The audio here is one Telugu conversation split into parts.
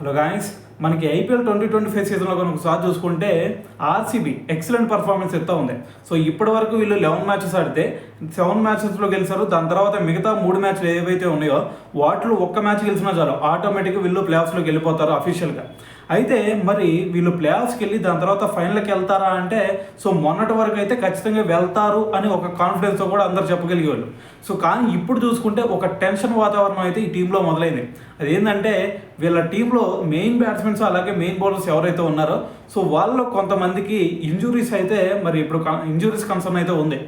హలో గాయస్, మనకి ఐపీఎల్ 2025 సీజన్లో కనుక ఒకసారి చూసుకుంటే ఆర్సీబీ ఎక్సలెంట్ పర్ఫార్మెన్స్ ఇస్తూ ఉంది. సో ఇప్పటి వరకు వీళ్ళు 11 మ్యాచెస్ ఆడితే 7 మ్యాచెస్లో గెలిచారు. దాని తర్వాత మిగతా 3 మ్యాచ్లు ఏవైతే ఉన్నాయో వాటిలో ఒక్క మ్యాచ్ గెలిచినా చాలు ఆటోమేటిక్గా వీళ్ళు ప్లే ఆఫ్స్లోకి వెళ్ళిపోతారు అఫీషియల్గా. అయితే మరి వీళ్ళు ప్లే ఆఫ్స్కి వెళ్ళి దాని తర్వాత ఫైనల్కి వెళ్తారా అంటే సో మొన్నటి వరకు అయితే ఖచ్చితంగా వెళ్తారు అని ఒక కాన్ఫిడెన్స్తో కూడా అందరు చెప్పగలిగేవాళ్ళు. సో కానీ ఇప్పుడు చూసుకుంటే ఒక టెన్షన్ వాతావరణం అయితే ఈ టీంలో మొదలైంది. అదేంటంటే వీళ్ళ టీంలో మెయిన్ బ్యాట్స్మెన్స్ అలాగే మెయిన్ బౌలర్స్ ఎవరైతే ఉన్నారో సో వాళ్ళలో కొంతమందికి ఇంజురీస్ అయితే మరి ఇప్పుడు ఇంజురీస్ కన్సర్న్ అయితే ఉంది.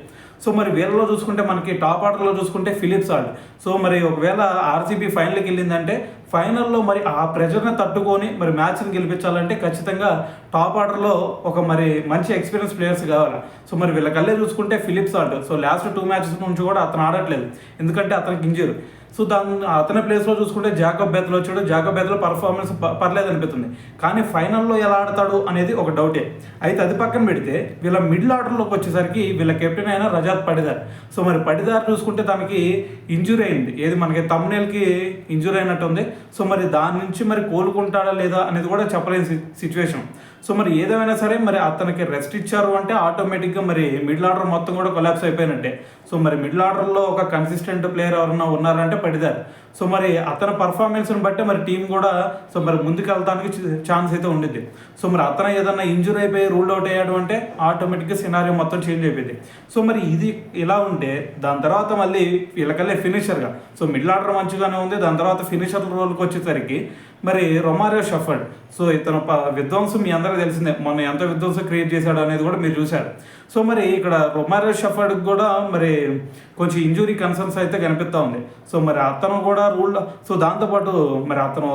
సో మరి వీళ్ళలో చూసుకుంటే మనకి టాప్ ఆర్డర్లో చూసుకుంటే ఫిలిప్ సాల్ట్. సో మరి ఒకవేళ ఆర్సీబీ ఫైనల్కి వెళ్ళిందంటే ఫైనల్లో మరి ఆ ప్రెషర్ని తట్టుకొని మరి మ్యాచ్ని గెలిపించాలంటే ఖచ్చితంగా టాప్ ఆర్డర్లో ఒక మరి మంచి ఎక్స్పీరియన్స్ ప్లేయర్స్ కావాలి. సో మరి వీళ్ళకల్లే చూసుకుంటే Philip Salt so last 2 matches నుంచి కూడా అతను ఆడట్లేదు, ఎందుకంటే అతనికి ఇంజూరీ. సో అతని ప్లేస్లో చూసుకుంటే జాకబ్ బెత్లో వచ్చాడు. జాకబ్ బెత్లో పర్ఫార్మెన్స్ పర్లేదు అనిపిస్తుంది, కానీ ఫైనల్లో ఎలా ఆడతాడు అనేది ఒక డౌటే. అయితే అది పక్కన పెడితే వీళ్ళ మిడిల్ ఆర్డర్లోకి వచ్చేసరికి వీళ్ళ కెప్టెన్ అయిన రజాత్ పడిదార్. సో మరి పడిదార్ చూసుకుంటే తనకి ఇంజురీ అయింది, ఏది మనకి తమ్నేల్కి ఇంజురీ అయినట్టు ఉంది. సో మరి దాని నుంచి మరి కోలుకుంటాడా లేదా అనేది కూడా చెప్పలేని సిచ్యువేషన్. సో మరి ఏదేమైనా సరే మరి అతనికి రెస్ట్ ఇచ్చారు అంటే ఆటోమేటిక్గా మరి మిడిల్ ఆర్డర్ మొత్తం కూడా కొలాప్స్ అయిపోయినట్టే. సో మరి మిడిల్ ఆర్డర్లో ఒక కన్సిస్టెంట్ ప్లేయర్ ఎవరన్నా ఉన్నారంటే పడిదారు. సో మరి అతని పర్ఫార్మెన్స్ని బట్టి మరి టీం కూడా సో మరి ముందుకు వెళ్ళడానికి ఛాన్స్ అయితే ఉండిద్ది. సో మరి అతను ఏదన్నా ఇంజురీ అయిపోయి రూల్ అవుట్ అయ్యాడు అంటే ఆటోమేటిక్గా సినారియో మొత్తం చేంజ్ అయిపోయింది. సో మరి ఇది ఇలా ఉంటే దాని తర్వాత మళ్ళీ వీళ్ళకల్లే ఫినిషర్గా సో మిడిల్ ఆర్డర్ మంచిగానే ఉంది. దాని తర్వాత ఫినిషర్ రోల్కి వచ్చేసరికి మరి రొమారియో షెఫర్డ్. సో ఇతను విధ్వంసం మీ అందరికీ తెలిసిందే, మొన్న ఎంత విధ్వంసం క్రియేట్ చేశాడు అనేది కూడా మీరు చూశారు. సో మరి ఇక్కడ రొమారియో షెఫర్డ్కి కూడా మరి కొంచెం ఇంజురీ కన్సర్న్స్ అయితే కనిపిస్తూ ఉంది. సో మరి అతను కూడా రూల్ సో దాంతోపాటు మరి అతను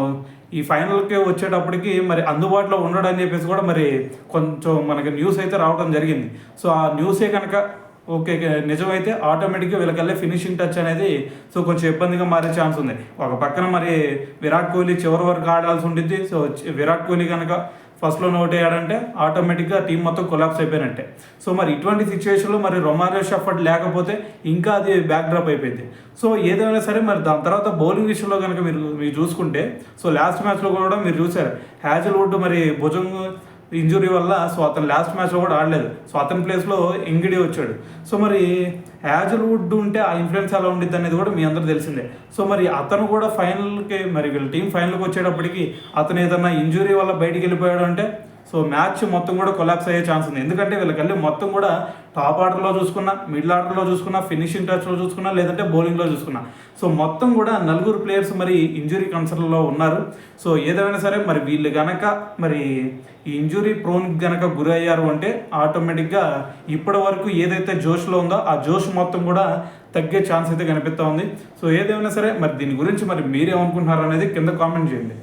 ఈ ఫైనల్కి వచ్చేటప్పటికి మరి అందుబాటులో ఉండడని చెప్పేసి కూడా మరి కొంచెం మనకి న్యూస్ అయితే రావడం జరిగింది. సో ఆ న్యూసే కనుక ఓకే నిజమైతే ఆటోమేటిక్గా వీళ్ళకల్లే ఫినిషింగ్ టచ్ అనేది సో కొంచెం ఇబ్బందిగా మారే ఛాన్స్ ఉంది. ఒక పక్కన మరి విరాట్ కోహ్లీ చివరి వరకు ఆడాల్సి ఉండిద్ది. సో విరాట్ కోహ్లీ కనుక ఫస్ట్లో అవుట్ అయ్యాడంటే ఆటోమేటిక్గా టీం మొత్తం కొలాప్స్ అయిపోయినట్టే. సో మరి ఇటువంటి సిచ్యువేషన్లో మరి రొమారియో షెఫర్డ్ లేకపోతే ఇంకా అది బ్యాక్ డ్రాప్ అయిపోయింది. సో ఏదైనా సరే మరి దాని తర్వాత బౌలింగ్ విషయంలో కనుక మీరు చూసుకుంటే సో లాస్ట్ మ్యాచ్లో కూడా మీరు చూసారు హ్యాజల్వుడ్ మరి భుజం ఇంజురీ వల్ల సో అతను లాస్ట్ మ్యాచ్లో కూడా ఆడలేదు. సో అతని ప్లేస్లో ఇంగిడి వచ్చాడు. సో మరి హ్యాజల్వుడ్ ఉంటే ఆ ఇన్ఫ్లుయెన్స్ ఎలా ఉండిద్ది అనేది కూడా మీ అందరూ తెలిసిందే. సో మరి అతను కూడా ఫైనల్కి మరి వీళ్ళ టీం ఫైనల్కి వచ్చేటప్పటికి అతను ఏదన్నా ఇంజురీ వల్ల బయటికి వెళ్ళిపోయాడు అంటే సో మ్యాచ్ మొత్తం కూడా కొలాప్స్ అయ్యే ఛాన్స్ ఉంది. ఎందుకంటే వీళ్ళకల్లి మొత్తం కూడా టాప్ ఆర్డర్లో చూసుకున్నా, మిడిల్ ఆర్డర్లో చూసుకున్నా, ఫినిషింగ్ టచ్లో చూసుకున్నా, లేదంటే బౌలింగ్లో చూసుకున్నా సో మొత్తం కూడా 4 ప్లేయర్స్ మరి ఇంజురీ కన్సర్న్లో ఉన్నారు. సో ఏదైనా సరే మరి వీళ్ళు గనక మరి ఈ ఇంజురీ ప్రోన్ గనక గురి అయ్యారు అంటే ఆటోమేటిక్గా ఇప్పటి వరకు ఏదైతే జోష్లో ఉందో ఆ జోష్ మొత్తం కూడా తగ్గే ఛాన్స్ అయితే కనిపిస్తూ ఉంది. సో ఏదేమైనా సరే మరి దీని గురించి మరి మీరేమనుకుంటున్నారు అనేది కింద కామెంట్ చేయండి.